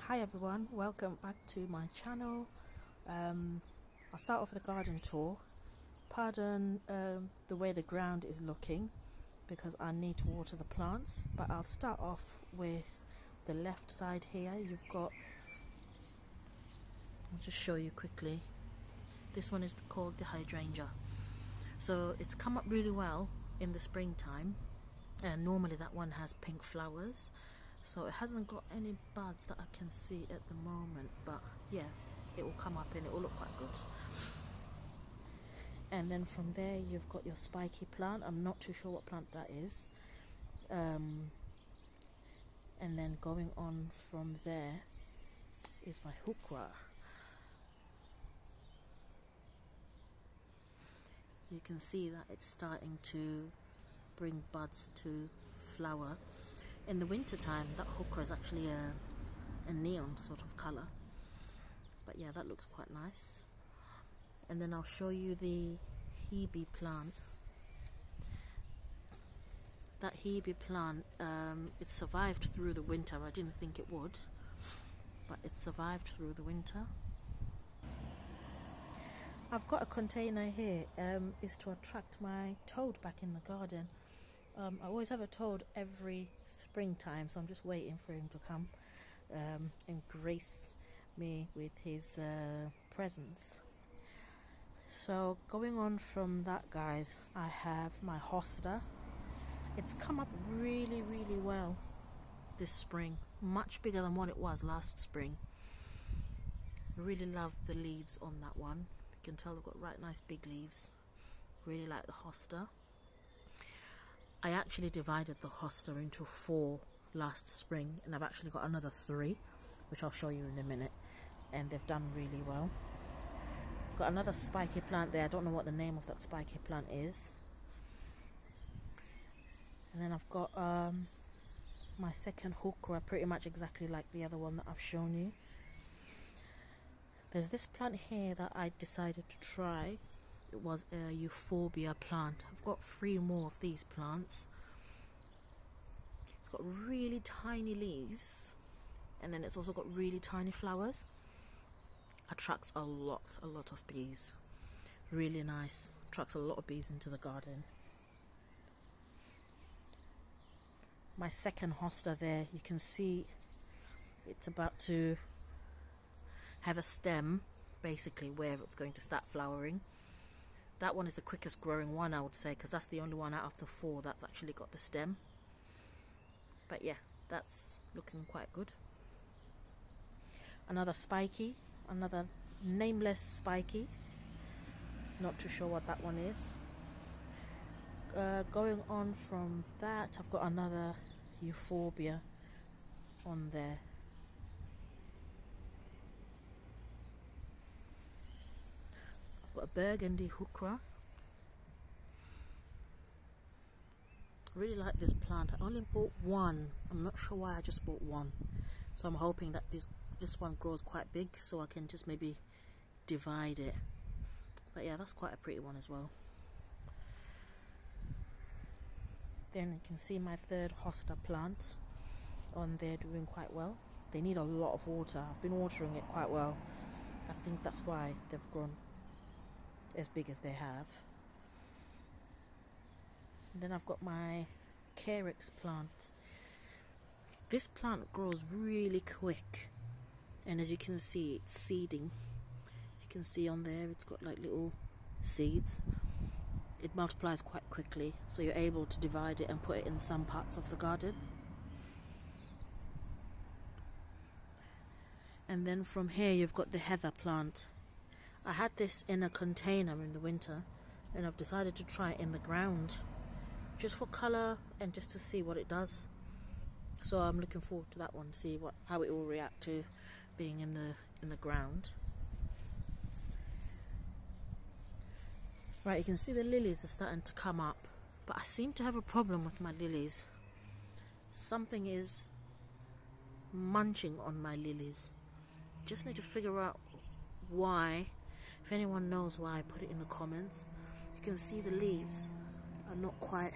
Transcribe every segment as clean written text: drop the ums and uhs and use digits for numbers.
Hi everyone, welcome back to my channel. I'll start off with a garden tour. Pardon the way the ground is looking because I need to water the plants, but I'll start off with the left side here. I'll just show you quickly. This one is called the hydrangea. So it's come up really well in the springtime, and normally that one has pink flowers. So it hasn't got any buds that I can see at the moment, but yeah, it will come up and it will look quite good. And then from there you've got your spiky plant. I'm not too sure what plant that is. And then going on from there is my heuchera. You can see that it's starting to bring buds to flower. In the winter time, that heuchera is actually a neon sort of colour, but yeah, that looks quite nice. And then I'll show you the hebe plant. That hebe plant, it survived through the winter. I didn't think it would, but it survived through the winter. I've got a container here. It's to attract my toad back in the garden. I always have a toad every springtime, so I'm just waiting for him to come and grace me with his presence. So going on from that, guys, I have my hosta. It's come up really well this spring, much bigger than what it was last spring. I really love the leaves on that one. You can tell they've got right nice big leaves. Really like the hosta. I actually divided the hosta into 4 last spring, and I've actually got another 3, which I'll show you in a minute, and they've done really well. I've got another spiky plant there. I don't know what the name of that spiky plant is. And then I've got my second heuchera, pretty much exactly like the other one that I've shown you. There's this plant here that I decided to try. It was a euphorbia plant. I've got 3 more of these plants. It's got really tiny leaves, and then it's also got really tiny flowers. Attracts a lot of bees. Really nice. Attracts a lot of bees into the garden. My second hosta there, you can see it's about to have a stem, basically, where it's going to start flowering. That one is the quickest growing one, I would say, because that's the only one out of the 4 that's actually got the stem. But yeah, that's looking quite good. Another spiky, another nameless spiky. Not too sure what that one is. Going on from that, I've got another euphorbia on there. Got a burgundy heuchera. I really like this plant. I only bought 1. I'm not sure why I just bought 1. So I'm hoping that this one grows quite big, so I can just maybe divide it. But yeah, that's quite a pretty one as well. Then you can see my third hosta plant on there doing quite well. They need a lot of water. I've been watering it quite well. I think that's why they've grown as big as they have. And then I've got my carex plant. This plant grows really quick, and as you can see, it's seeding. You can see on there it's got like little seeds. It multiplies quite quickly, so you're able to divide it and put it in some parts of the garden. And then from here you've got the heather plant. I had this in a container in the winter, and I've decided to try it in the ground just for colour and just to see what it does. So I'm looking forward to that one, see how it will react to being in the ground. Right, you can see the lilies are starting to come up, but I seem to have a problem with my lilies. Something is munching on my lilies. Just need to figure out why. If anyone knows why, put it in the comments. You can see the leaves are not quite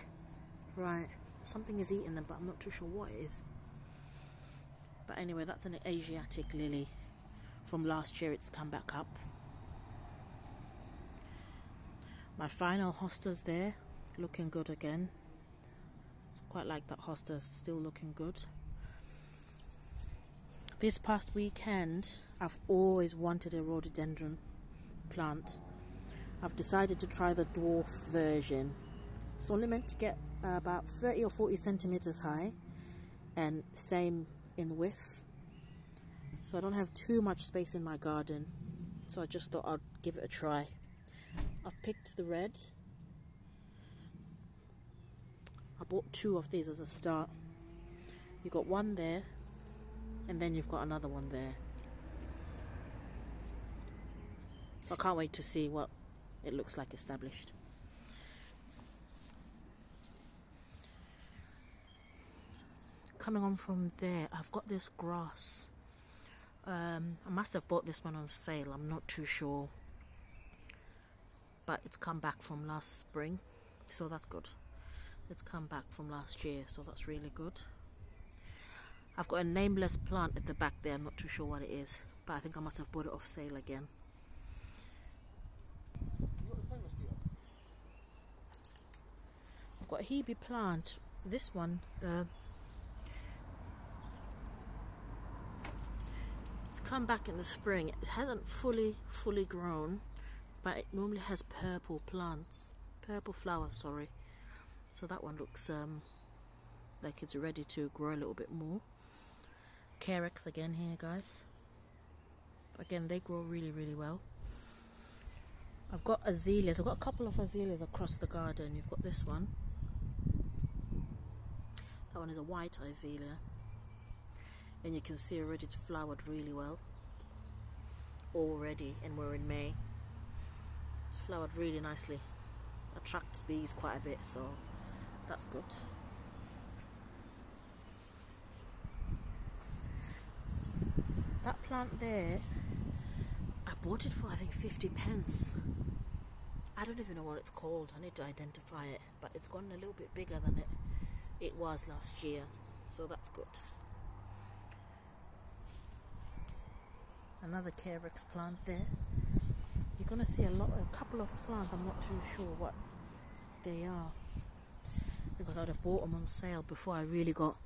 right. Something is eating them, but I'm not too sure what it is. But anyway, that's an Asiatic lily from last year. It's come back up. My final hostas there, looking good again. Quite like that hosta, still looking good. This past weekend, I've always wanted a rhododendron plant. I've decided to try the dwarf version. It's only meant to get about 30 or 40 centimeters high, and same in width. So I don't have too much space in my garden, so I just thought I'd give it a try. I've picked the red. I bought 2 of these as a start. You've got one there, and then you've got another one there. So I can't wait to see what it looks like established. Coming on from there, I've got this grass. I must have bought this one on sale, I'm not too sure. But it's come back from last spring, so that's good. It's come back from last year, so that's really good. I've got a nameless plant at the back there, I'm not too sure what it is, but I think I must have bought it off sale again. I've got a Hebe plant. This one, it's come back in the spring. It hasn't fully grown, but it normally has purple flowers, sorry. So that one looks like it's ready to grow a little bit more. Carex again here, guys. Again, they grow really well. I've got azaleas. I've got a couple of azaleas across the garden. You've got this one. That one is a white azalea, and you can see already it's flowered really well already, and we're in May. It's flowered really nicely. Attracts bees quite a bit, so that's good. That plant there, I bought it for I think 50p. I don't even know what it's called. I need to identify it, but it's gotten a little bit bigger than it was last year, so that's good. Another Carex plant there. You're gonna see a couple of plants. I'm not too sure what they are, because I'd have bought them on sale before I really got